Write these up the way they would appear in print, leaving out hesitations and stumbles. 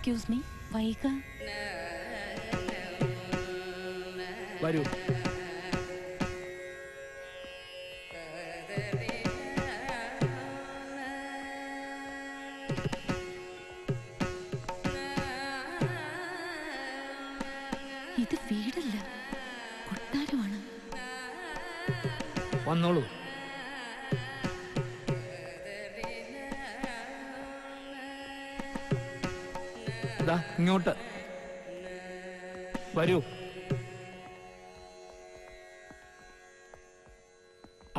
Excuse me, വൈക വരൂ. ഇത് വീടല്ല, കൊട്ടാരമാണ്. വന്നോളൂ. ഇങ്ങോട്ട് വരൂ.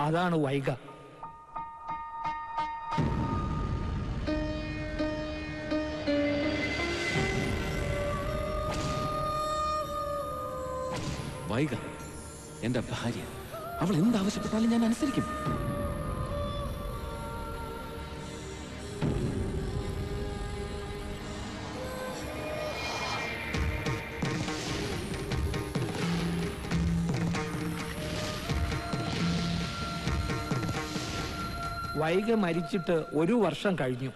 അതാണ് വൈക. വൈക എന്റെ ഭാര്യ. അവൾ എന്താവശ്യപ്പെട്ടാലും ഞാൻ അനുസരിക്കും. വൈക മരിച്ചിട്ട് 1 വർഷം കഴിഞ്ഞു.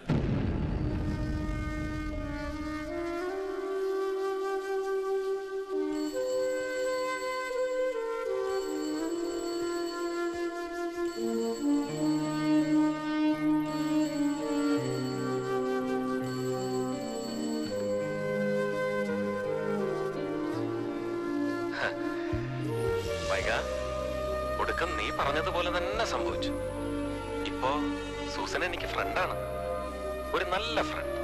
വൈക, ഒടുക്കം നീ പറഞ്ഞതുപോലെ തന്നെ സംഭവിച്ചു. ഇപ്പോ സൂസൻ എനിക്ക് ഫ്രണ്ടാണ്, ഒരു നല്ല ഫ്രണ്ട്.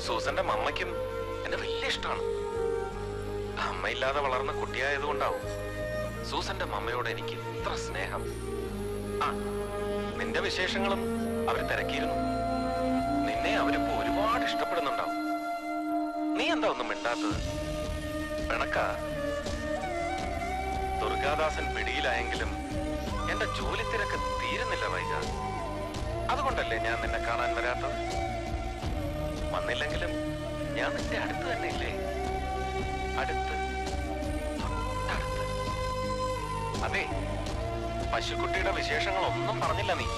സൂസന്റെ മമ്മയ്ക്കും എന്നെ വലിയ ഇഷ്ടമാണ്. അമ്മയില്ലാതെ വളർന്ന കുട്ടിയായതുകൊണ്ടാവും സൂസന്റെ മമ്മയോട് എനിക്ക് ഇത്ര സ്നേഹം. ആ, നിന്റെ വിശേഷങ്ങളും അവർ തിരക്കിയിരുന്നു. നിന്നെ അവരിപ്പോ ഒരുപാട് ഇഷ്ടപ്പെടുന്നുണ്ടാവും. നീ എന്താ ഒന്നും മിണ്ടാത്തത്? പിണക്ക. ദുർഗാദാസൻ പിടിയിലായെങ്കിലും എന്റെ ജോലി തിരക്ക് തീരുന്നില്ല വൈക. അതുകൊണ്ടല്ലേ ഞാൻ നിന്നെ കാണാൻ വരാത്തത്. വന്നില്ലെങ്കിലും ഞാൻ നിന്റെ അടുത്ത് തന്നെ ഇല്ലേ? അടുത്ത്, തൊട്ടടുത്ത്. അതെ, പശുക്കുട്ടിയുടെ വിശേഷങ്ങളൊന്നും പറഞ്ഞില്ല നീ.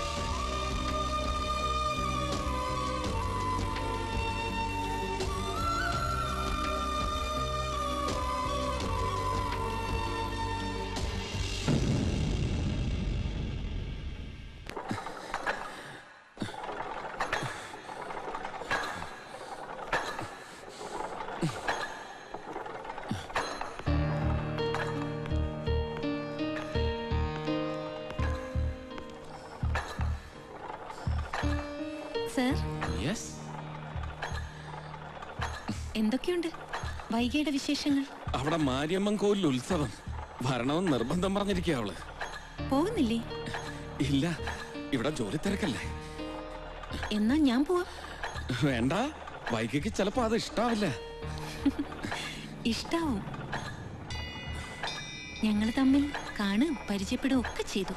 എന്തൊക്കെയുണ്ട് വൈകയുടെ വിശേഷങ്ങൾ? അവിടെ മാരിയമ്മൻ കോവിൽ ഉത്സവം വരണമെന്ന് നിർബന്ധം പറഞ്ഞിരിക്കുക. അവള് പോകുന്നില്ലേ? ഇല്ല, ഇവിടെ ജോലി തിരക്കല്ലേ. എന്നാ ഞാൻ പോവാം. വേണ്ട, വൈകയ്ക്ക് ചിലപ്പോ അത് ഇഷ്ടാവില്ല. ഇഷ്ടാവും. ഞങ്ങൾ തമ്മിൽ കാണും പരിചയപ്പെടുകയും ഒക്കെ ചെയ്തു.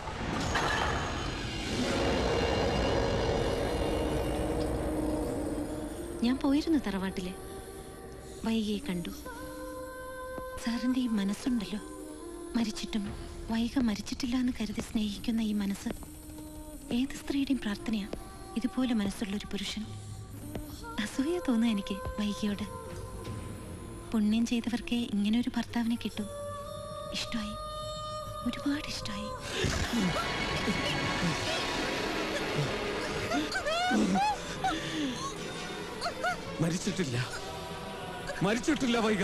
ഞാൻ പോയിരുന്നു തറവാട്ടില്. വൈകയെ കണ്ടു. സാറിന്റെ ഈ മനസ്സുണ്ടല്ലോ, മരിച്ചിട്ടും വൈക മരിച്ചിട്ടില്ല എന്ന് കരുതി സ്നേഹിക്കുന്ന ഈ മനസ്സ് ഏത് സ്ത്രീയുടെയും പ്രാർത്ഥനയാ. ഇതുപോലെ മനസ്സുള്ളൊരു പുരുഷൻ. അസൂയ തോന്നുക എനിക്ക് വൈകയോട്. പുണ്യം ചെയ്തവർക്കേ ഇങ്ങനെ ഒരു ഭർത്താവിനെ കിട്ടൂ. ഇഷ്ടമായി, ഒരുപാട് ഇഷ്ടമായി. മരിച്ചിട്ടില്ല, മരിച്ചിട്ടില്ല വൈക,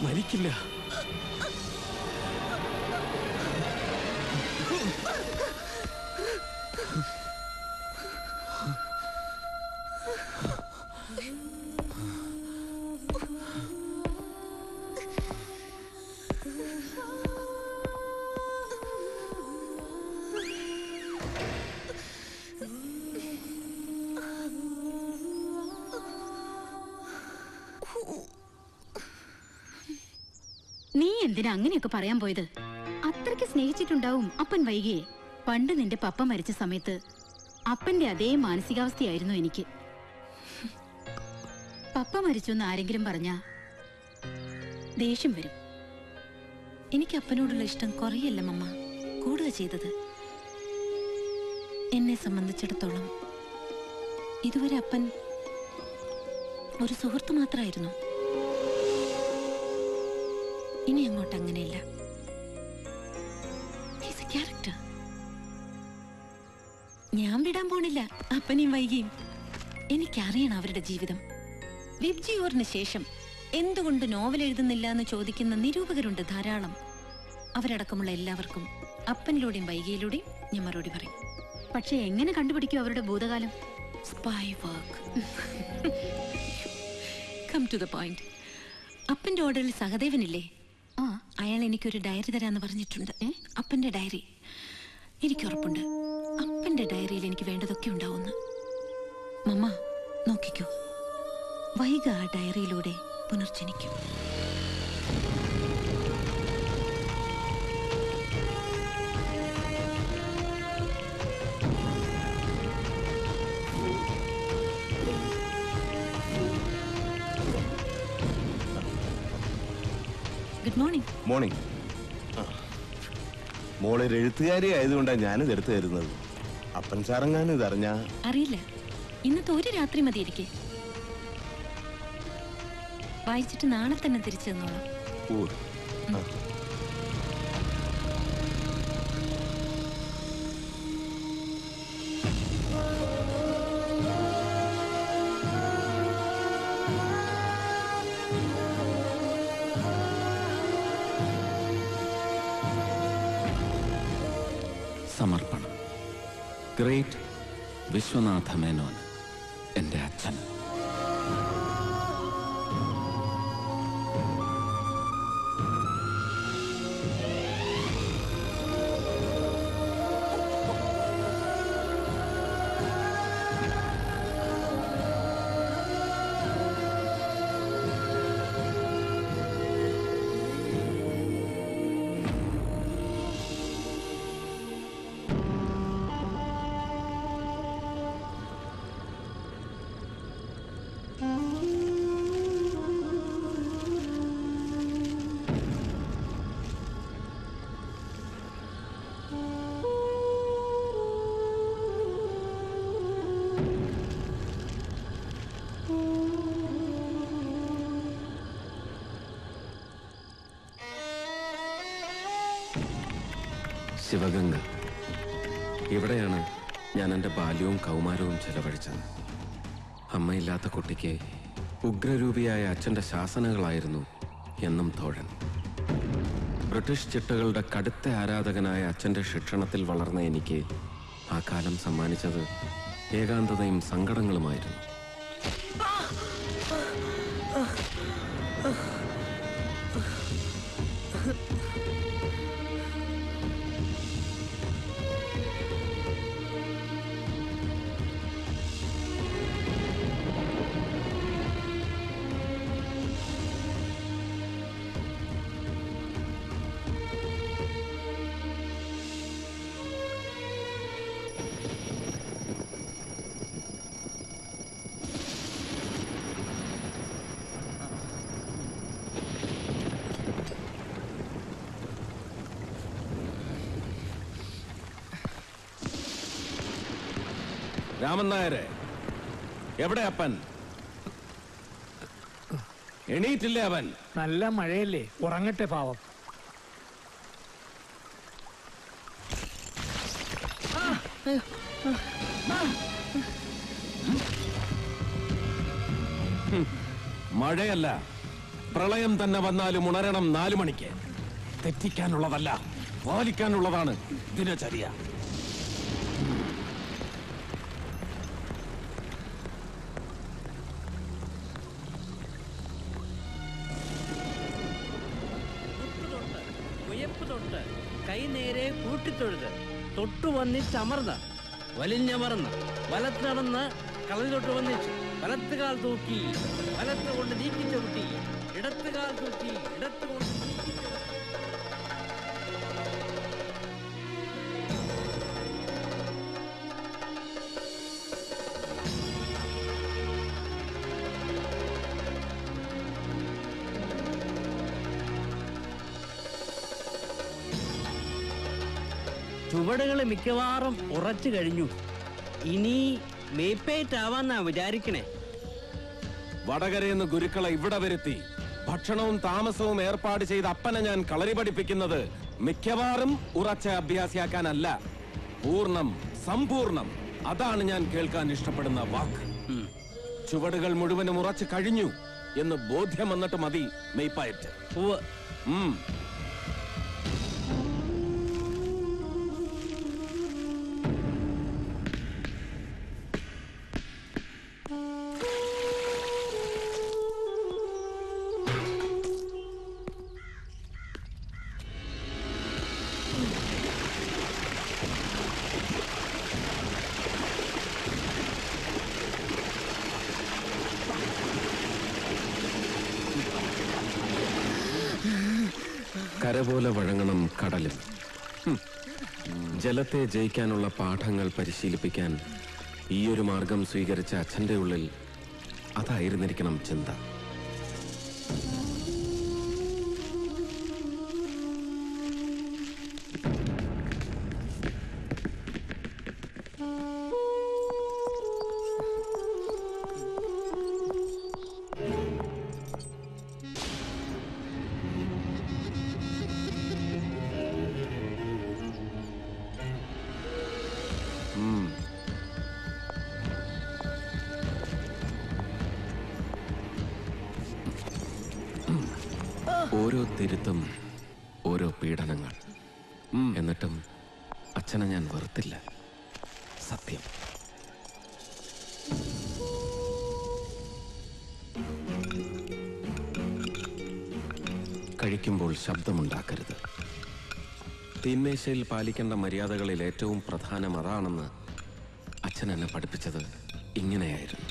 മരിക്കില്ല. നീ എന്തിനാ അങ്ങനെയൊക്കെ പറയാൻ പോയത്? അത്രയ്ക്ക് സ്നേഹിച്ചിട്ടുണ്ടാവും അപ്പൻ വൈകിയെ. പണ്ട് നിന്റെ പപ്പ മരിച്ച സമയത്ത് അപ്പന്റെ അതേ മാനസികാവസ്ഥയായിരുന്നു എനിക്ക്. പപ്പ മരിച്ചു എന്ന് ആരെങ്കിലും പറഞ്ഞാ ദേഷ്യം വരും. എനിക്ക് അപ്പനോടുള്ള ഇഷ്ടം കുറയല്ല മമ്മ, കൂടുക ചെയ്തത്. എന്നെ സംബന്ധിച്ചിടത്തോളം ഇതുവരെ അപ്പൻ ഒരു സുഹൃത്ത് മാത്രമായിരുന്നു. ഇനി അങ്ങോട്ട് അങ്ങനെയല്ല. ക്യാരക്ടർ ഞാൻ വിടാൻ പോണില്ല. അപ്പനെയും വൈകിയും എനിക്കറിയണം അവരുടെ ജീവിതം. വിബ്ജിയോറിന് ശേഷം എന്തുകൊണ്ട് നോവൽ എഴുതുന്നില്ല എന്ന് ചോദിക്കുന്ന നിരൂപകരുണ്ട് ധാരാളം. അവരടക്കമുള്ള എല്ലാവർക്കും അപ്പനിലൂടെയും വൈകിയിലൂടെയും ഞാൻ മറുപടി പറയും. പക്ഷെ എങ്ങനെ കണ്ടുപിടിക്കും അവരുടെ ഭൂതകാലം? Spy work. Come to the point. അപ്പന്റെ ഓർഡറിൽ സഹദേവനില്ലേ, അയാൾ എനിക്കൊരു ഡയറി തരാന്ന് പറഞ്ഞിട്ടുണ്ട്. അപ്പന്റെ ഡയറി. എനിക്ക് ഉറപ്പുണ്ട് അപ്പന്റെ ഡയറിയിൽ എനിക്ക് വേണ്ടതൊക്കെ ഉണ്ടാവുമെന്ന്. മമ്മ നോക്കിക്കോ, വൈക ആ ഡയറിയിലൂടെ പുനർജനിക്കും. Good morning. മോർണിംഗ്. മോളൊരു എഴുത്തുകാരി ആയതുകൊണ്ടാണ് ഞാനിത് എടുത്തു തരുന്നത്. അപ്പൻ സാറങ്ങാനും ഇതറിഞ്ഞ അറിയില്ല. ഇന്നത്തെ ഒരു രാത്രി മതി ഇരിക്കെ. വായിച്ചിട്ട് നാളെ തന്നെ തിരിച്ചു തന്നോളാം. സമർപ്പണം. ഗ്രേറ്റ് വിശ്വനാഥ മേനോൻ, എൻ്റെ അച്ഛൻ. ശിവഗംഗ. ഇവിടെയാണ് ഞാൻ എൻ്റെ ബാല്യവും കൗമാരവും ചെലവഴിച്ചത്. അമ്മയില്ലാത്ത കുട്ടിക്ക് ഉഗ്രരൂപിയായ അച്ഛൻ്റെ ശാസനകളായിരുന്നു എന്നും തോഴൻ. ബ്രിട്ടീഷ് ചിട്ടകളുടെ കടുത്ത ആരാധകനായ അച്ഛൻ്റെ ശിക്ഷണത്തിൽ വളർന്ന എനിക്ക് ആ കാലം സമ്മാനിച്ചത് ഏകാന്തതയും സങ്കടങ്ങളുമായിരുന്നു. രാമൻ നായരെ, എവിടെ അപ്പൻ? എണീറ്റില്ലേ അവൻ? നല്ല മഴയല്ലേ, ഉറങ്ങട്ടെ പാവം. മഴയല്ല, പ്രളയം തന്നെ വന്നാലും ഉണരണം 4 മണിക്ക്. തെറ്റിക്കാനുള്ളതല്ല, പാലിക്കാനുള്ളതാണ് ദിനചര്യ. കൈ നേരെ കൂട്ടിത്തൊഴുത്, തൊട്ടു വന്നിച്ചമർന്ന് വലിഞ്ഞമർന്ന് വലത്ത് നടന്ന് കളഞ്ഞിട്ട് വന്നിച്ചു, വലത്തുകാൽ തൂക്കി വലത്ത് കൊണ്ട് നീക്കി ചവിട്ടി, ഇടത്തുകാൽ തൂക്കി ഇടത്ത് കൊണ്ട് നീക്കി ചവിട്ടി. ചുവടുകൾ മിക്കവാറും ഉറച്ചു കഴിഞ്ഞു. ഇനി മേപ്പേറ്റ് ആവാന്നാ വിചാരിക്കണേ. വടകരയെന്ന് ഗുരുക്കളെ ഇവിടെ വരുത്തി ഭക്ഷണവും താമസവും ഏർപ്പാട് ചെയ്ത് അപ്പനെ ഞാൻ കളരി പഠിപ്പിക്കുന്നത് മിക്കവാറും ഉറച്ച അഭ്യാസിയാക്കാനല്ല, പൂർണ്ണം സമ്പൂർണം. അതാണ് ഞാൻ കേൾക്കാൻ ഇഷ്ടപ്പെടുന്ന വാക്ക്. ചുവടുകൾ മുഴുവനും ഉറച്ചു കഴിഞ്ഞു എന്ന് ബോധ്യം വന്നിട്ട് മതി മെയ്പ്പായിട്ട്. കര പോലെ വഴങ്ങണം കടലും. ജലത്തെ ജയിക്കാനുള്ള പാഠങ്ങൾ പരിശീലിപ്പിക്കാൻ ഈയൊരു മാർഗം സ്വീകരിച്ച അച്ഛന്റെ ഉള്ളിൽ അതായിരുന്നിരിക്കണം ചിന്ത. ഓരോ തിരുത്തും ഓരോ പീഡനങ്ങൾ. എന്നിട്ടും അച്ഛനെ ഞാൻ വെറുത്തില്ല. സത്യം. കഴിക്കുമ്പോൾ ശബ്ദമുണ്ടാക്കരുത്. തീന്മേശയിൽ പാലിക്കേണ്ട മര്യാദകളിൽ ഏറ്റവും പ്രധാനം അതാണെന്ന് അച്ഛൻ എന്നെ പഠിപ്പിച്ചത് ഇങ്ങനെയായിരുന്നു.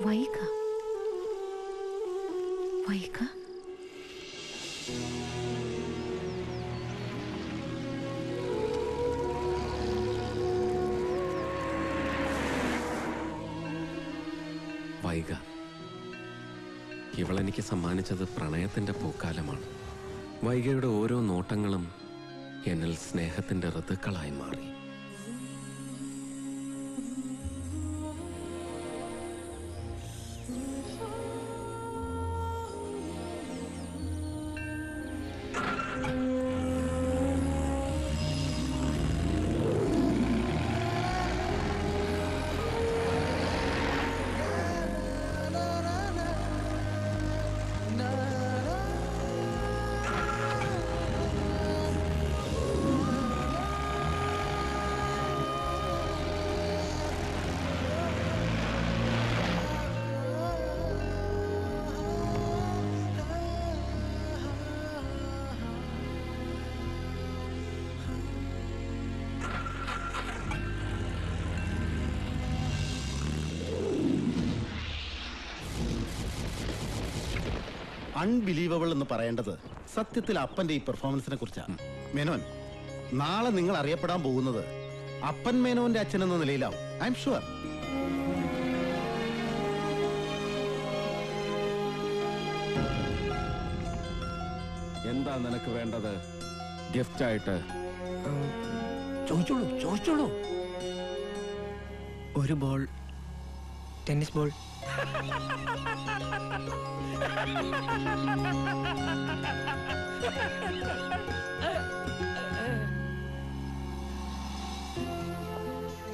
വൈക വൈക വൈക ഇവളെനിക്ക് സമ്മാനിച്ചത് പ്രണയത്തിന്റെ പൂക്കാലമാണ്. വൈകയുടെ ഓരോ നോട്ടങ്ങളും എന്നിൽ സ്നേഹത്തിന്റെ ഋതുക്കളായി മാറി. അൺബിലീവബിൾ എന്ന് പറയേണ്ടത് സത്യത്തിൽ അപ്പന്റെ ഈ പെർഫോമൻസിനെ കുറിച്ചാണ്. മേനോൻ, നാളെ നിങ്ങൾ അറിയപ്പെടാൻ പോകുന്നത് അപ്പൻ മേനോന്റെ അച്ഛൻ എന്ന നിലയിലാവും. I am sure. എന്താ നിനക്ക് വേണ്ടത് ഗിഫ്റ്റായിട്ട്? ചോദിച്ചോളൂ ചോദിച്ചോളൂ. ഒരു ബോൾ, ടെന്നീസ് ബോൾ.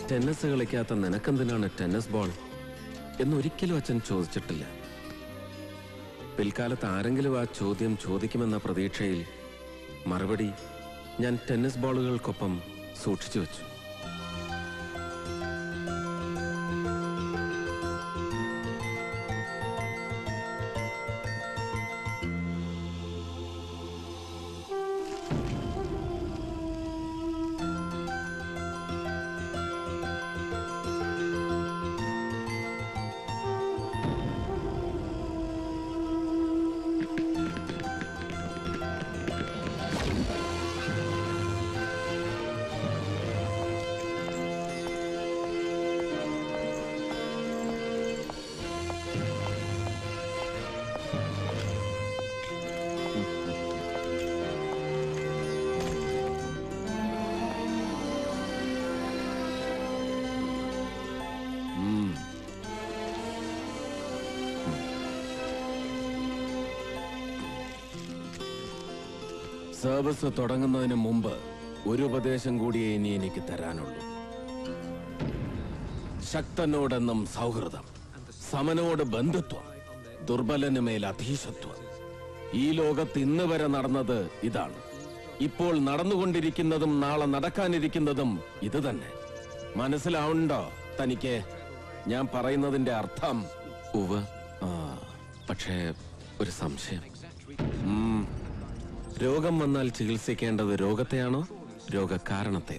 ടെന്നീസ് കളിക്കാത്ത നിനക്കെന്തിനാണ് ടെന്നീസ് ബോൾ എന്നൊരിക്കലും അച്ഛൻ ചോദിച്ചിട്ടില്ല. പിൽക്കാലത്ത് ആരെങ്കിലും ആ ചോദ്യം ചോദിക്കുമെന്ന പ്രതീക്ഷയിൽ മറുപടി ഞാൻ ടെന്നീസ് ബോളുകൾക്കൊപ്പം സൂക്ഷിച്ചു വെച്ചു. സർവീസ് തുടങ്ങുന്നതിന് മുമ്പ് ഒരു ഉപദേശം കൂടിയേ ഇനി എനിക്ക് തരാനുള്ളൂ. ശക്തനോടെന്നും സൗഹൃദം, സമനോട് ബന്ധുത്വം, ദുർബലന് മേൽ അധീശത്വം. ഈ ലോകത്ത് ഇന്ന് വരെ നടന്നത് ഇതാണ്. ഇപ്പോൾ നടന്നുകൊണ്ടിരിക്കുന്നതും നാളെ നടക്കാനിരിക്കുന്നതും ഇത് തന്നെ. മനസ്സിലാവുന്നുണ്ടോ തനിക്ക് ഞാൻ പറയുന്നതിന്റെ അർത്ഥം? ഉവ്വ്. പക്ഷേ ഒരു സംശയം. രോഗം വന്നാൽ ചികിത്സിക്കേണ്ടത് രോഗത്തെയാണോ രോഗകാരണത്തെ?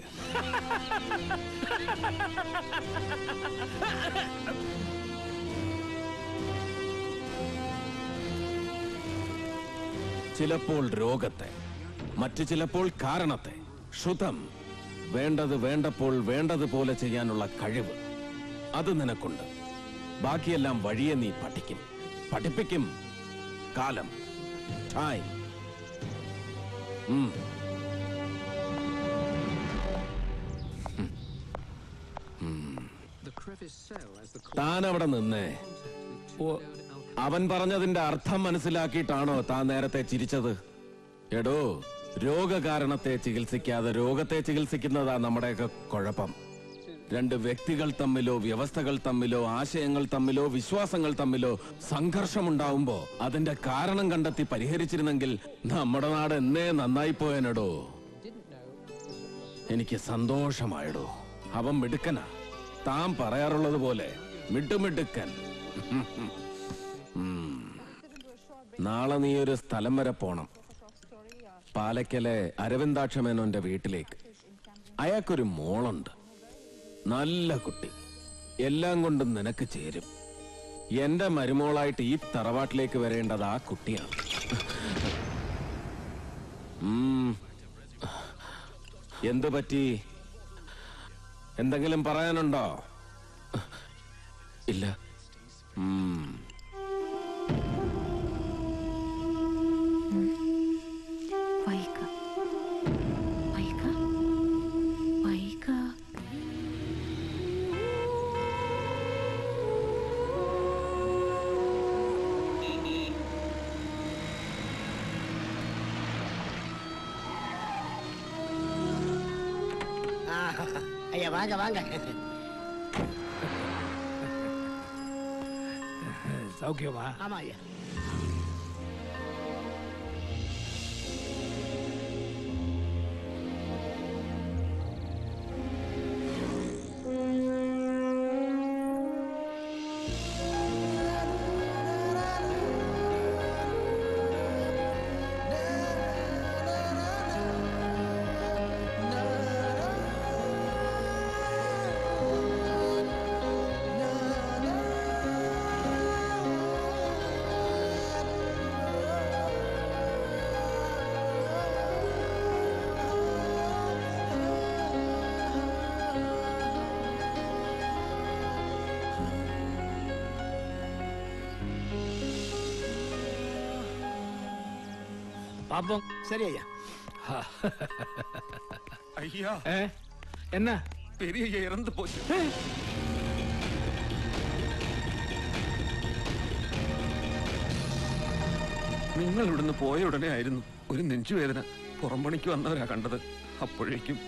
ചിലപ്പോൾ രോഗത്തെ, മറ്റു ചിലപ്പോൾ കാരണത്തെ. ശ്രുതം, വേണ്ടത് വേണ്ടപ്പോൾ വേണ്ടതുപോലെ ചെയ്യാനുള്ള കഴിവ് അത് നിനക്കുണ്ട്. ബാക്കിയെല്ലാം വഴിയെ നീ പഠിക്കും, പഠിപ്പിക്കും. കാലം, ടൈം. താൻ അവിടെ നിന്നേ. അവൻ പറഞ്ഞതിന്റെ അർത്ഥം മനസ്സിലാക്കിയിട്ടാണോ താൻ നേരത്തെ ചിരിച്ചത്? എടോ, രോഗകാരണത്തെ ചികിത്സിക്കാതെ രോഗത്തെ ചികിത്സിക്കുന്നതാ നമ്മുടെയൊക്കെ കുഴപ്പം. രണ്ട് വ്യക്തികൾ തമ്മിലോ വ്യവസ്ഥകൾ തമ്മിലോ ആശയങ്ങൾ തമ്മിലോ വിശ്വാസങ്ങൾ തമ്മിലോ സംഘർഷമുണ്ടാവുമ്പോ അതിന്റെ കാരണം കണ്ടെത്തി പരിഹരിച്ചിരുന്നെങ്കിൽ നമ്മുടെ നാട് എന്നേ നന്നായിപ്പോയനടോ. എനിക്ക് സന്തോഷമായടോ. അവൻ മിടുക്കനാ, താൻ പറയാറുള്ളത് പോലെ മിടുമിടുക്കൻ. നാളെ നീ ഒരു സ്ഥലം വരെ പോണം. പാലക്കലെ അരവിന്ദാക്ഷമേനോന്റെ വീട്ടിലേക്ക്. അയാൾക്കൊരു മോളുണ്ട്, നല്ല കുട്ടി, എല്ലാം കൊണ്ടും നിനക്ക് ചേരും. എന്റെ മരുമോളായിട്ട് ഈ തറവാട്ടിലേക്ക് വരേണ്ടത് ആ കുട്ടിയാണ്. എന്തു പറ്റി? എന്തെങ്കിലും പറയാനുണ്ടോ? ഇല്ല. ஐயா வாங்க வாங்க. சௌக்கியமா? ஆமா ஐயா. பாப்போம். சரி ஐயா. ஐயா, என்ன? பெரிய இறந்து போச்சு. നിങ്ങൾ ഇവിടുന്ന് പോയ ഉടനെ ആയിരുന്നു ഒരു നെഞ്ചുവേദന. പുറംപണിക്ക് വന്നവരാ കണ്ടത്. അപ്പോഴേക്കും